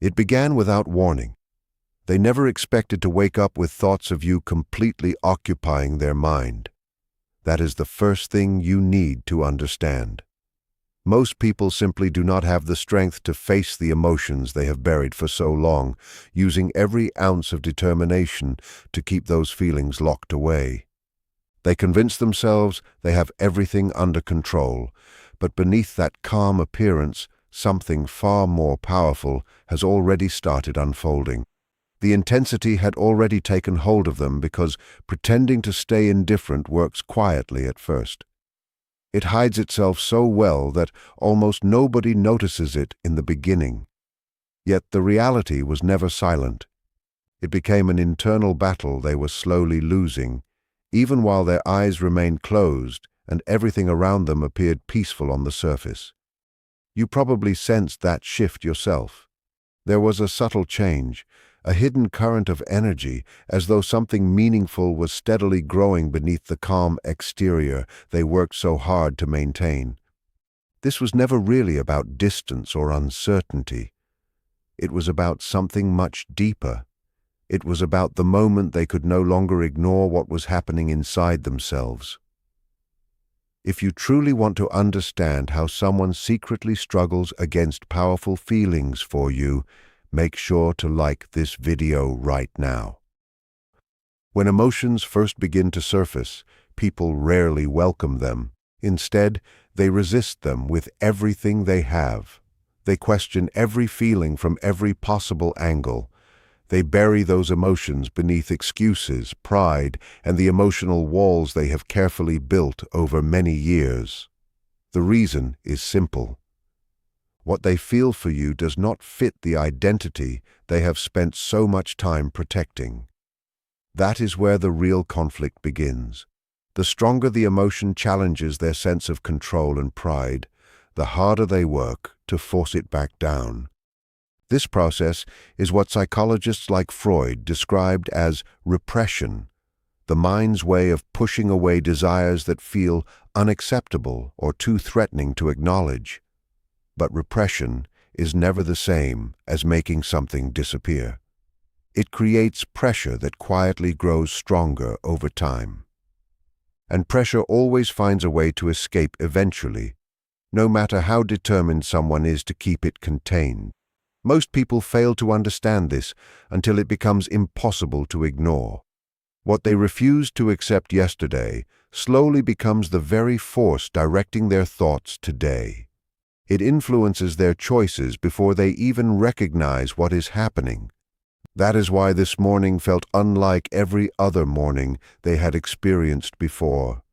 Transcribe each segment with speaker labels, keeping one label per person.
Speaker 1: It began without warning. They never expected to wake up with thoughts of you completely occupying their mind. That is the first thing you need to understand. Most people simply do not have the strength to face the emotions they have buried for so long, using every ounce of determination to keep those feelings locked away. They convince themselves they have everything under control, but beneath that calm appearance, something far more powerful has already started unfolding. The intensity had already taken hold of them because pretending to stay indifferent works quietly at first. It hides itself so well that almost nobody notices it in the beginning. Yet the reality was never silent. It became an internal battle they were slowly losing, even while their eyes remained closed and everything around them appeared peaceful on the surface. You probably sensed that shift yourself. There was a subtle change, a hidden current of energy, as though something meaningful was steadily growing beneath the calm exterior they worked so hard to maintain. This was never really about distance or uncertainty. It was about something much deeper. It was about the moment they could no longer ignore what was happening inside themselves. If you truly want to understand how someone secretly struggles against powerful feelings for you, make sure to like this video right now. When emotions first begin to surface, people rarely welcome them. Instead, they resist them with everything they have. They question every feeling from every possible angle. They bury those emotions beneath excuses, pride, and the emotional walls they have carefully built over many years. The reason is simple. What they feel for you does not fit the identity they have spent so much time protecting. That is where the real conflict begins. The stronger the emotion challenges their sense of control and pride, the harder they work to force it back down. This process is what psychologists like Freud described as repression, the mind's way of pushing away desires that feel unacceptable or too threatening to acknowledge. But repression is never the same as making something disappear. It creates pressure that quietly grows stronger over time. And pressure always finds a way to escape eventually, no matter how determined someone is to keep it contained. Most people fail to understand this until it becomes impossible to ignore. What they refused to accept yesterday slowly becomes the very force directing their thoughts today. It influences their choices before they even recognize what is happening. That is why this morning felt unlike every other morning they had experienced before.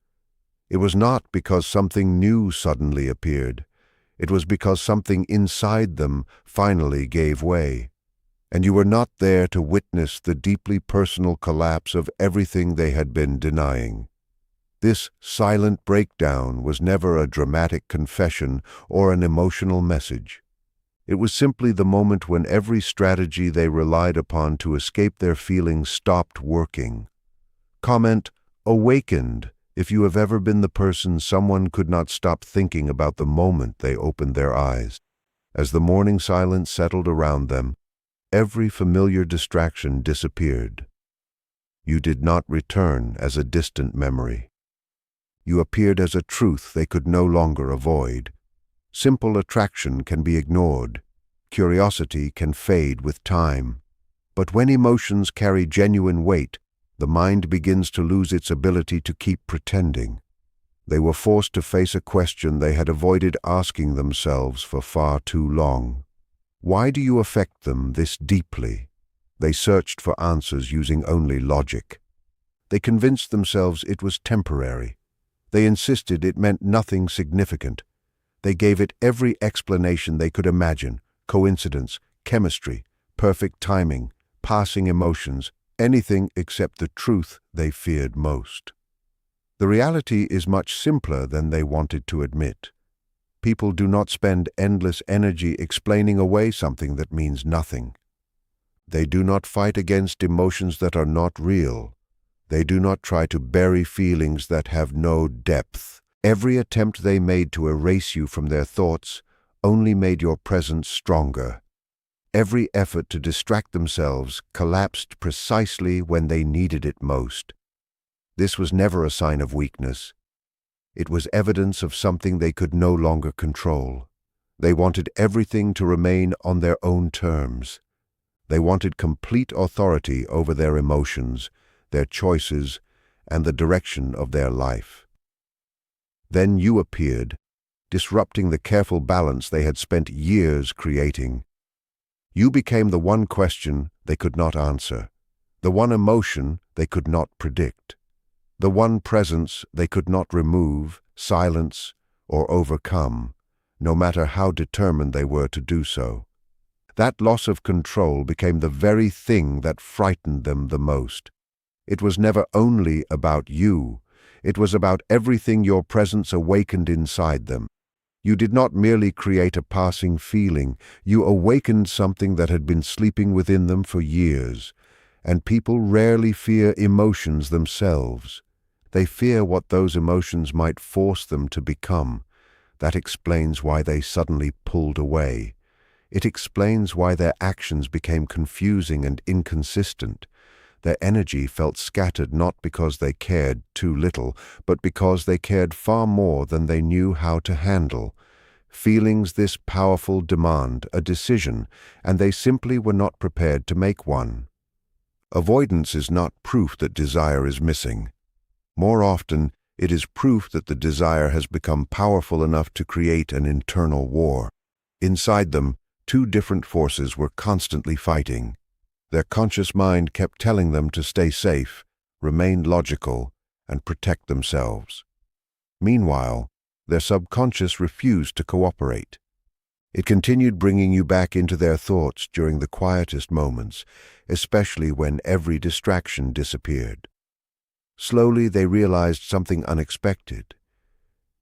Speaker 1: It was not because something new suddenly appeared. It was because something inside them finally gave way. And you were not there to witness the deeply personal collapse of everything they had been denying. This silent breakdown was never a dramatic confession or an emotional message. It was simply the moment when every strategy they relied upon to escape their feelings stopped working. Comment "awakened" if you have ever been the person someone could not stop thinking about the moment they opened their eyes. As the morning silence settled around them, every familiar distraction disappeared. You did not return as a distant memory. You appeared as a truth they could no longer avoid. Simple attraction can be ignored. Curiosity can fade with time. But when emotions carry genuine weight, the mind begins to lose its ability to keep pretending. They were forced to face a question they had avoided asking themselves for far too long. Why do you affect them this deeply? They searched for answers using only logic. They convinced themselves it was temporary. They insisted it meant nothing significant. They gave it every explanation they could imagine: coincidence, chemistry, perfect timing, passing emotions, anything except the truth they feared most. The reality is much simpler than they wanted to admit. People do not spend endless energy explaining away something that means nothing. They do not fight against emotions that are not real. They do not try to bury feelings that have no depth. Every attempt they made to erase you from their thoughts only made your presence stronger. Every effort to distract themselves collapsed precisely when they needed it most. This was never a sign of weakness. It was evidence of something they could no longer control. They wanted everything to remain on their own terms. They wanted complete authority over their emotions, their choices, and the direction of their life. Then you appeared, disrupting the careful balance they had spent years creating. You became the one question they could not answer, the one emotion they could not predict, the one presence they could not remove, silence, or overcome, no matter how determined they were to do so. That loss of control became the very thing that frightened them the most. It was never only about you. It was about everything your presence awakened inside them. You did not merely create a passing feeling. You awakened something that had been sleeping within them for years. And people rarely fear emotions themselves. They fear what those emotions might force them to become. That explains why they suddenly pulled away. It explains why their actions became confusing and inconsistent. Their energy felt scattered not because they cared too little, but because they cared far more than they knew how to handle. Feelings this powerful demand a decision, and they simply were not prepared to make one. Avoidance is not proof that desire is missing. More often, it is proof that the desire has become powerful enough to create an internal war. Inside them, two different forces were constantly fighting. Their conscious mind kept telling them to stay safe, remain logical, and protect themselves. Meanwhile, their subconscious refused to cooperate. It continued bringing you back into their thoughts during the quietest moments, especially when every distraction disappeared. Slowly they realized something unexpected.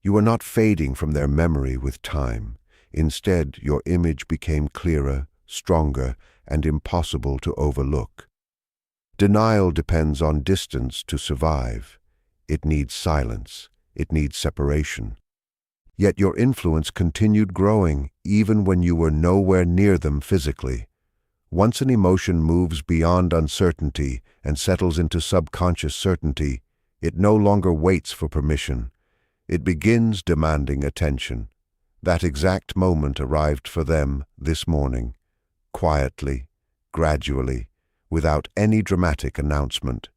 Speaker 1: You were not fading from their memory with time. Instead, your image became clearer, stronger, and impossible to overlook. Denial depends on distance to survive. It needs silence. It needs separation. Yet your influence continued growing even when you were nowhere near them physically. Once an emotion moves beyond uncertainty and settles into subconscious certainty, it no longer waits for permission. It begins demanding attention. That exact moment arrived for them this morning, quietly, gradually, without any dramatic announcement.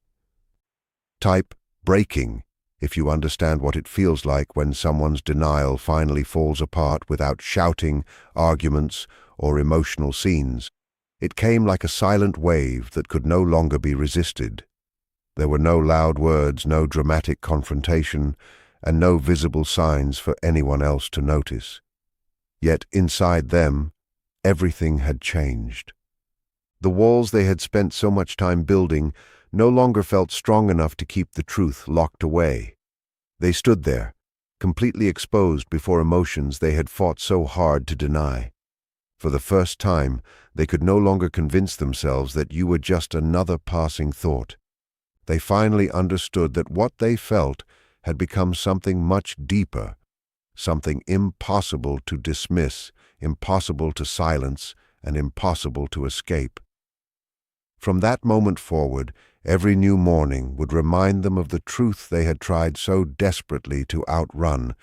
Speaker 1: Type breaking if you understand what it feels like when someone's denial finally falls apart without shouting, arguments, or emotional scenes. It came like a silent wave that could no longer be resisted. There were no loud words, no dramatic confrontation, and no visible signs for anyone else to notice. Yet inside them, everything had changed. The walls they had spent so much time building no longer felt strong enough to keep the truth locked away. They stood there, completely exposed before emotions they had fought so hard to deny. For the first time, they could no longer convince themselves that you were just another passing thought. They finally understood that what they felt had become something much deeper, something impossible to dismiss, impossible to silence, and impossible to escape. From that moment forward, every new morning would remind them of the truth they had tried so desperately to outrun,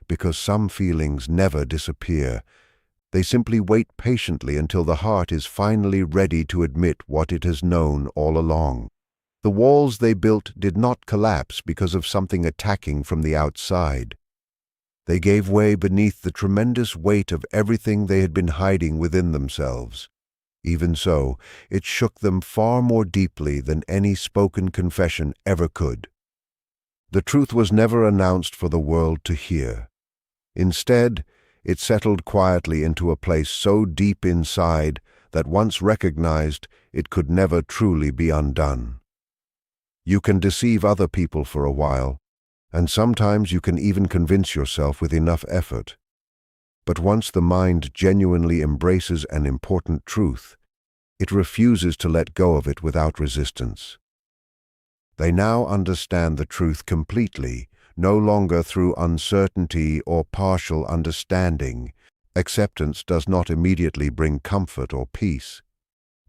Speaker 1: because some feelings never disappear. They simply wait patiently until the heart is finally ready to admit what it has known all along. The walls they built did not collapse because of something attacking from the outside. They gave way beneath the tremendous weight of everything they had been hiding within themselves. Even so, it shook them far more deeply than any spoken confession ever could. The truth was never announced for the world to hear. Instead, it settled quietly into a place so deep inside that once recognized, it could never truly be undone. You can deceive other people for a while, and sometimes you can even convince yourself with enough effort. But once the mind genuinely embraces an important truth, it refuses to let go of it without resistance. They now understand the truth completely, no longer through uncertainty or partial understanding, Acceptance does not immediately bring comfort or peace.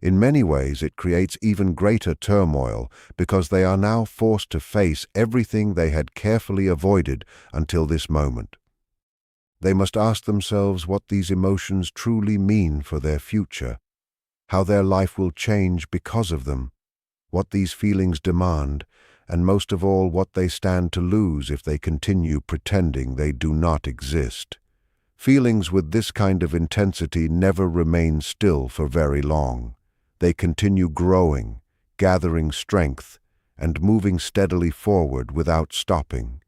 Speaker 1: In many ways, it creates even greater turmoil because they are now forced to face everything they had carefully avoided until this moment. They must ask themselves what these emotions truly mean for their future, how their life will change because of them, what these feelings demand, and most of all, what they stand to lose if they continue pretending they do not exist. Feelings with this kind of intensity never remain still for very long. They continue growing, gathering strength, and moving steadily forward without stopping.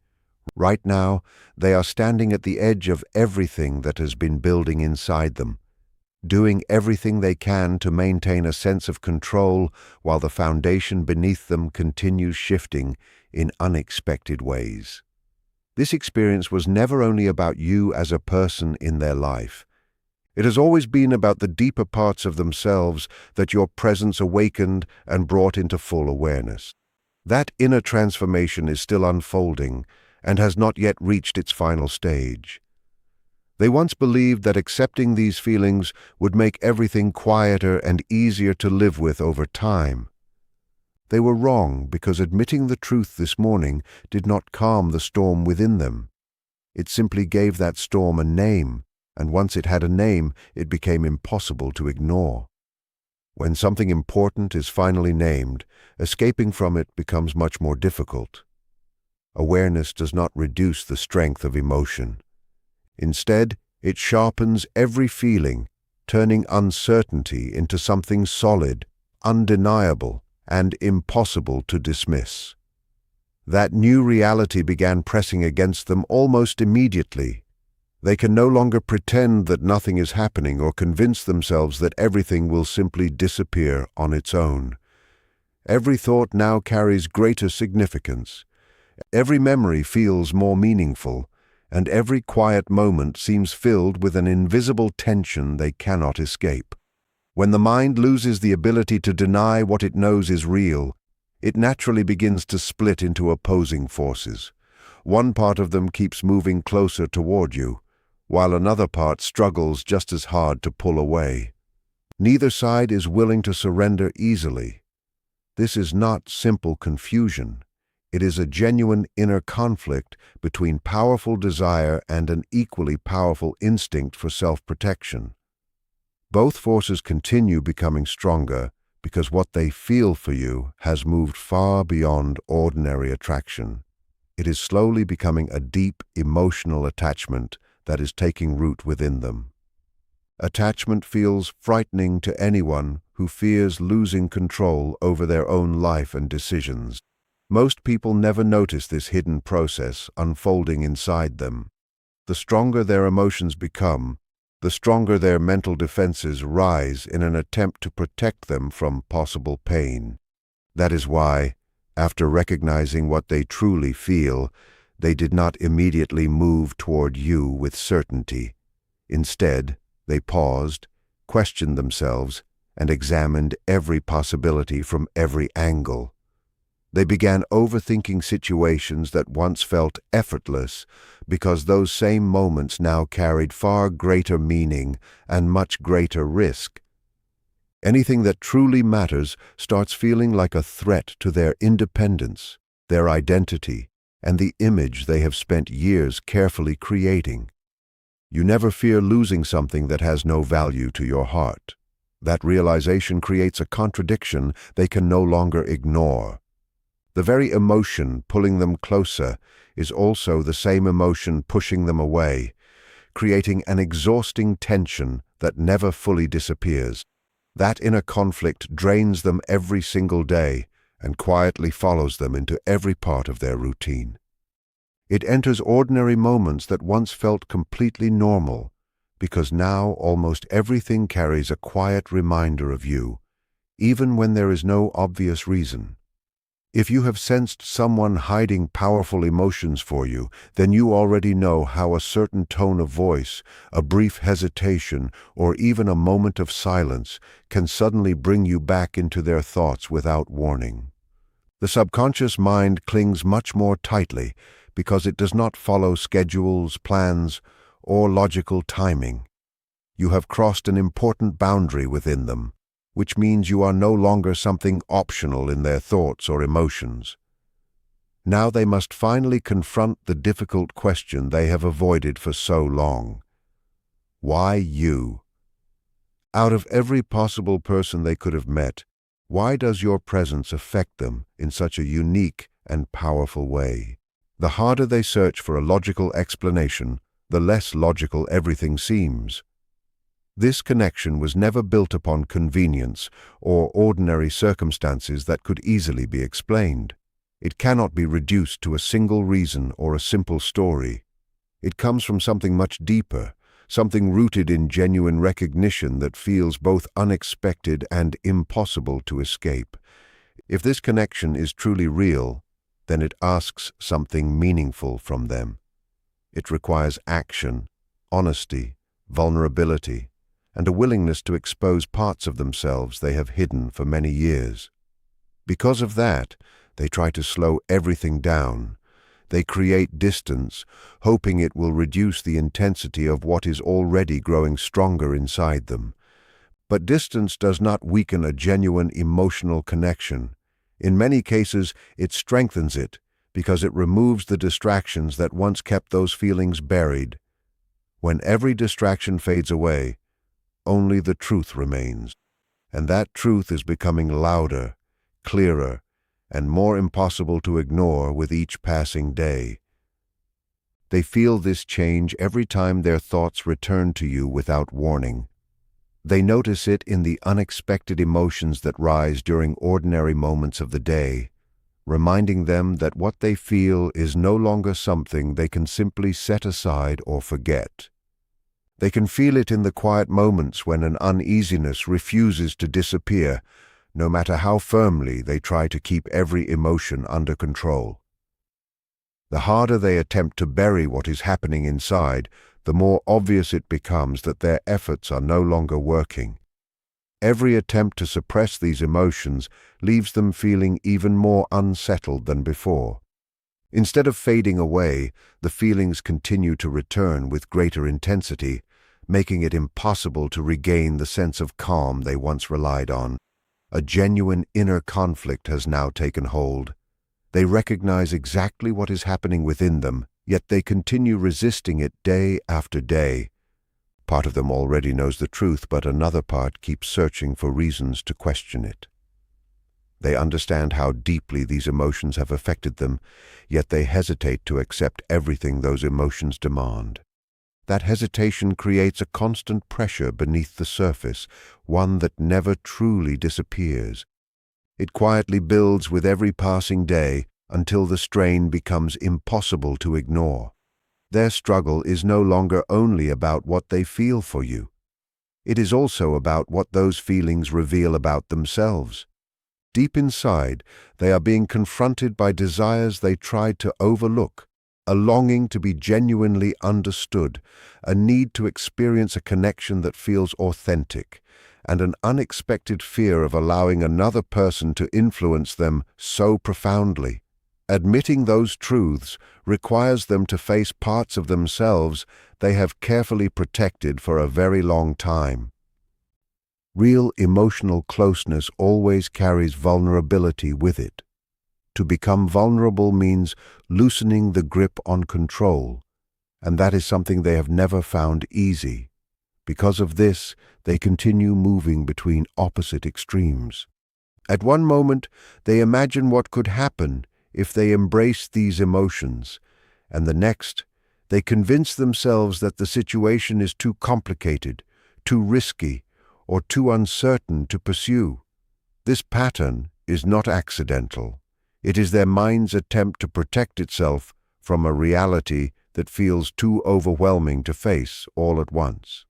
Speaker 1: Right now, they are standing at the edge of everything that has been building inside them, doing everything they can to maintain a sense of control while the foundation beneath them continues shifting in unexpected ways. This experience was never only about you as a person in their life. It has always been about the deeper parts of themselves that your presence awakened and brought into full awareness. That inner transformation is still unfolding and has not yet reached its final stage. They once believed that accepting these feelings would make everything quieter and easier to live with over time. They were wrong because admitting the truth this morning did not calm the storm within them. It simply gave that storm a name, and once it had a name, it became impossible to ignore. When something important is finally named, escaping from it becomes much more difficult. Awareness does not reduce the strength of emotion. Instead, it sharpens every feeling, turning uncertainty into something solid, undeniable, and impossible to dismiss. That new reality began pressing against them almost immediately. They can no longer pretend that nothing is happening or convince themselves that everything will simply disappear on its own. Every thought now carries greater significance. Every memory feels more meaningful, and every quiet moment seems filled with an invisible tension they cannot escape. When the mind loses the ability to deny what it knows is real, it naturally begins to split into opposing forces. One part of them keeps moving closer toward you, while another part struggles just as hard to pull away. Neither side is willing to surrender easily. This is not simple confusion. It is a genuine inner conflict between powerful desire and an equally powerful instinct for self-protection. Both forces continue becoming stronger because what they feel for you has moved far beyond ordinary attraction. It is slowly becoming a deep emotional attachment that is taking root within them. Attachment feels frightening to anyone who fears losing control over their own life and decisions. Most people never notice this hidden process unfolding inside them. The stronger their emotions become, the stronger their mental defenses rise in an attempt to protect them from possible pain. That is why, after recognizing what they truly feel, they did not immediately move toward you with certainty. Instead, they paused, questioned themselves, and examined every possibility from every angle. They began overthinking situations that once felt effortless because those same moments now carried far greater meaning and much greater risk. Anything that truly matters starts feeling like a threat to their independence, their identity, and the image they have spent years carefully creating. You never fear losing something that has no value to your heart. That realization creates a contradiction they can no longer ignore. The very emotion pulling them closer is also the same emotion pushing them away, creating an exhausting tension that never fully disappears. That inner conflict drains them every single day and quietly follows them into every part of their routine. It enters ordinary moments that once felt completely normal, because now almost everything carries a quiet reminder of you, even when there is no obvious reason. If you have sensed someone hiding powerful emotions for you, then you already know how a certain tone of voice, a brief hesitation, or even a moment of silence can suddenly bring you back into their thoughts without warning. The subconscious mind clings much more tightly because it does not follow schedules, plans, or logical timing. You have crossed an important boundary within them, which means you are no longer something optional in their thoughts or emotions. Now they must finally confront the difficult question they have avoided for so long. Why you? Out of every possible person they could have met, why does your presence affect them in such a unique and powerful way? The harder they search for a logical explanation, the less logical everything seems. This connection was never built upon convenience or ordinary circumstances that could easily be explained. It cannot be reduced to a single reason or a simple story. It comes from something much deeper, something rooted in genuine recognition that feels both unexpected and impossible to escape. If this connection is truly real, then it asks something meaningful from them. It requires action, honesty, vulnerability, and a willingness to expose parts of themselves they have hidden for many years. Because of that, they try to slow everything down. They create distance, hoping it will reduce the intensity of what is already growing stronger inside them. But distance does not weaken a genuine emotional connection. In many cases, it strengthens it because it removes the distractions that once kept those feelings buried. When every distraction fades away, only the truth remains. And that truth is becoming louder, clearer, and more impossible to ignore with each passing day. They feel this change every time their thoughts return to you without warning. They notice it in the unexpected emotions that rise during ordinary moments of the day, reminding them that what they feel is no longer something they can simply set aside or forget. They can feel it in the quiet moments when an uneasiness refuses to disappear, no matter how firmly they try to keep every emotion under control. The harder they attempt to bury what is happening inside, the more obvious it becomes that their efforts are no longer working. Every attempt to suppress these emotions leaves them feeling even more unsettled than before. Instead of fading away, the feelings continue to return with greater intensity, making it impossible to regain the sense of calm they once relied on. A genuine inner conflict has now taken hold. They recognize exactly what is happening within them, yet they continue resisting it day after day. Part of them already knows the truth, but another part keeps searching for reasons to question it. They understand how deeply these emotions have affected them, yet they hesitate to accept everything those emotions demand. That hesitation creates a constant pressure beneath the surface, one that never truly disappears. It quietly builds with every passing day until the strain becomes impossible to ignore. Their struggle is no longer only about what they feel for you. It is also about what those feelings reveal about themselves. Deep inside, they are being confronted by desires they tried to overlook, a longing to be genuinely understood, a need to experience a connection that feels authentic, and an unexpected fear of allowing another person to influence them so profoundly. Admitting those truths requires them to face parts of themselves they have carefully protected for a very long time. Real emotional closeness always carries vulnerability with it. To become vulnerable means loosening the grip on control, and that is something they have never found easy. Because of this, they continue moving between opposite extremes. At one moment, they imagine what could happen if they embrace these emotions, and the next, they convince themselves that the situation is too complicated, too risky, or too uncertain to pursue. This pattern is not accidental. It is their mind's attempt to protect itself from a reality that feels too overwhelming to face all at once.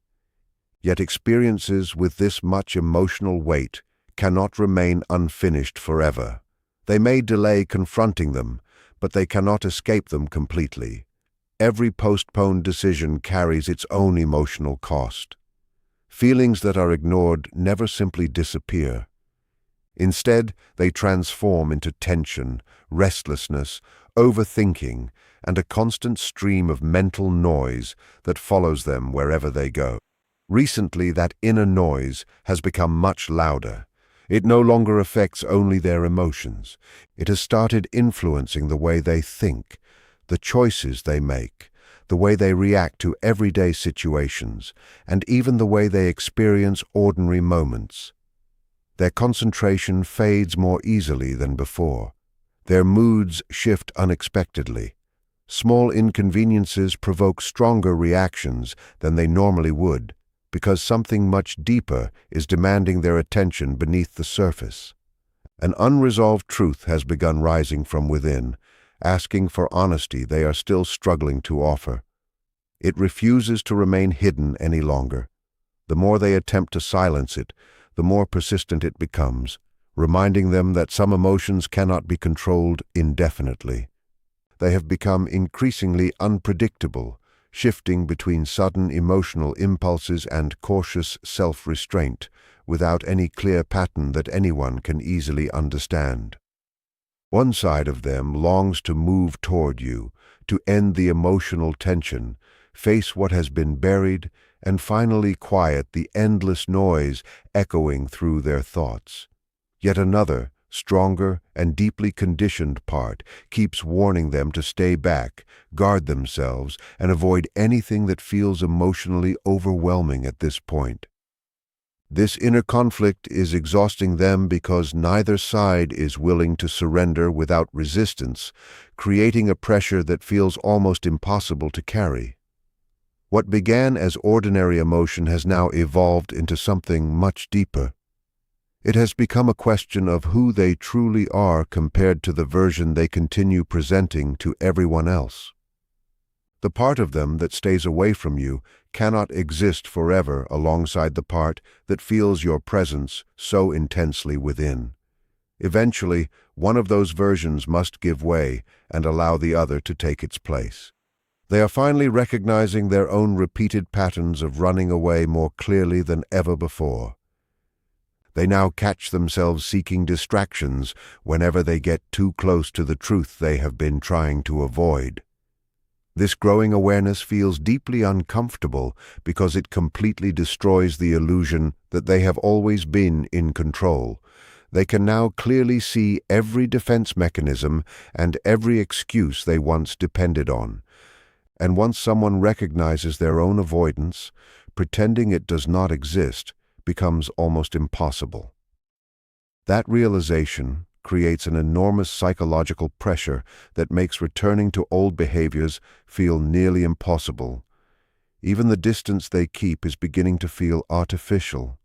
Speaker 1: Yet experiences with this much emotional weight cannot remain unfinished forever. They may delay confronting them, but they cannot escape them completely. Every postponed decision carries its own emotional cost. Feelings that are ignored never simply disappear. Instead, they transform into tension, restlessness, overthinking, and a constant stream of mental noise that follows them wherever they go. Recently, that inner noise has become much louder. It no longer affects only their emotions. It has started influencing the way they think, the choices they make, the way they react to everyday situations, and even the way they experience ordinary moments. Their concentration fades more easily than before. Their moods shift unexpectedly. Small inconveniences provoke stronger reactions than they normally would, because something much deeper is demanding their attention beneath the surface. An unresolved truth has begun rising from within, asking for honesty they are still struggling to offer. It refuses to remain hidden any longer. The more they attempt to silence it, the more persistent it becomes, reminding them that some emotions cannot be controlled indefinitely. They have become increasingly unpredictable, shifting between sudden emotional impulses and cautious self-restraint, without any clear pattern that anyone can easily understand. One side of them longs to move toward you, to end the emotional tension, face what has been buried, and finally quiet the endless noise echoing through their thoughts. Yet another, stronger and deeply conditioned part keeps warning them to stay back, guard themselves, and avoid anything that feels emotionally overwhelming at this point. This inner conflict is exhausting them because neither side is willing to surrender without resistance, creating a pressure that feels almost impossible to carry. What began as ordinary emotion has now evolved into something much deeper. It has become a question of who they truly are compared to the version they continue presenting to everyone else. The part of them that stays away from you cannot exist forever alongside the part that feels your presence so intensely within. Eventually, one of those versions must give way and allow the other to take its place. They are finally recognizing their own repeated patterns of running away more clearly than ever before. They now catch themselves seeking distractions whenever they get too close to the truth they have been trying to avoid. This growing awareness feels deeply uncomfortable because it completely destroys the illusion that they have always been in control. They can now clearly see every defense mechanism and every excuse they once depended on. And once someone recognizes their own avoidance, pretending it does not exist becomes almost impossible. That realization creates an enormous psychological pressure that makes returning to old behaviors feel nearly impossible. Even the distance they keep is beginning to feel artificial.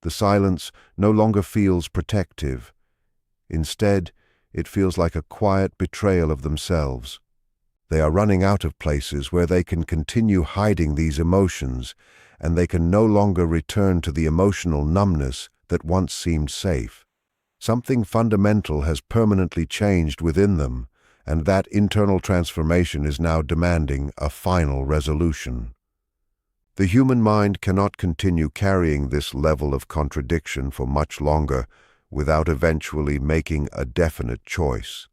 Speaker 1: The silence no longer feels protective. Instead, it feels like a quiet betrayal of themselves. They are running out of places where they can continue hiding these emotions, and they can no longer return to the emotional numbness that once seemed safe. Something fundamental has permanently changed within them, and that internal transformation is now demanding a final resolution. The human mind cannot continue carrying this level of contradiction for much longer without eventually making a definite choice.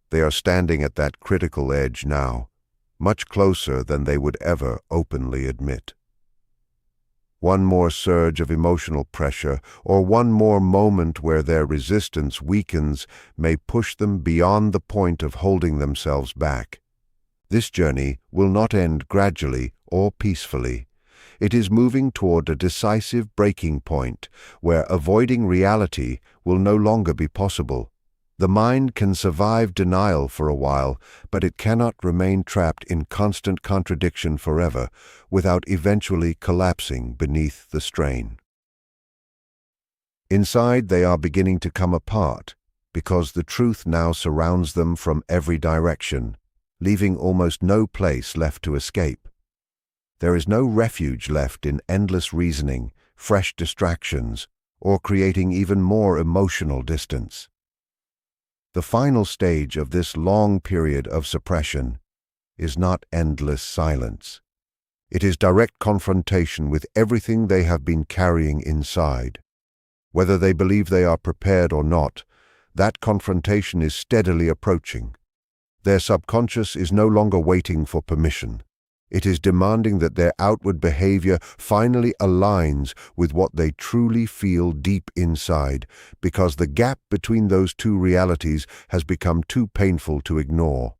Speaker 1: They are standing at that critical edge now, much closer than they would ever openly admit. One more surge of emotional pressure, or one more moment where their resistance weakens, may push them beyond the point of holding themselves back. This journey will not end gradually or peacefully. It is moving toward a decisive breaking point where avoiding reality will no longer be possible. The mind can survive denial for a while, but it cannot remain trapped in constant contradiction forever without eventually collapsing beneath the strain. Inside, they are beginning to come apart because the truth now surrounds them from every direction, leaving almost no place left to escape. There is no refuge left in endless reasoning, fresh distractions, or creating even more emotional distance. The final stage of this long period of suppression is not endless silence. It is direct confrontation with everything they have been carrying inside. Whether they believe they are prepared or not, that confrontation is steadily approaching. Their subconscious is no longer waiting for permission. It is demanding that their outward behavior finally aligns with what they truly feel deep inside, because the gap between those two realities has become too painful to ignore.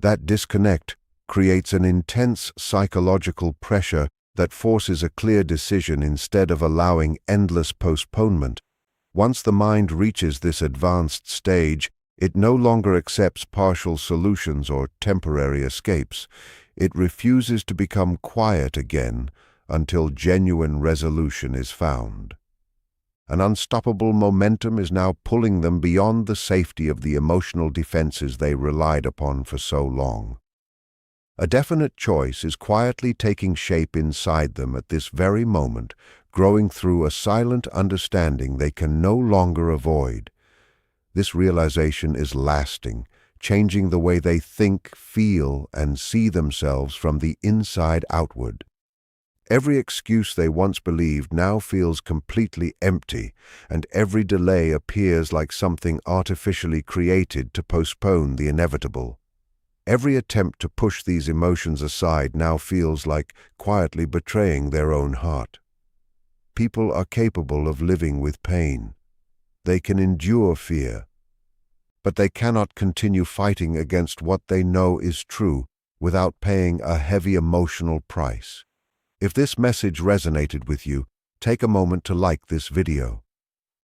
Speaker 1: That disconnect creates an intense psychological pressure that forces a clear decision instead of allowing endless postponement. Once the mind reaches this advanced stage, it no longer accepts partial solutions or temporary escapes. It refuses to become quiet again until genuine resolution is found. An unstoppable momentum is now pulling them beyond the safety of the emotional defenses they relied upon for so long. A definite choice is quietly taking shape inside them at this very moment, growing through a silent understanding they can no longer avoid. This realization is lasting, changing the way they think, feel, and see themselves from the inside outward. Every excuse they once believed now feels completely empty, and every delay appears like something artificially created to postpone the inevitable. Every attempt to push these emotions aside now feels like quietly betraying their own heart. People are capable of living with pain. They can endure fear, but they cannot continue fighting against what they know is true without paying a heavy emotional price. If this message resonated with you, take a moment to like this video.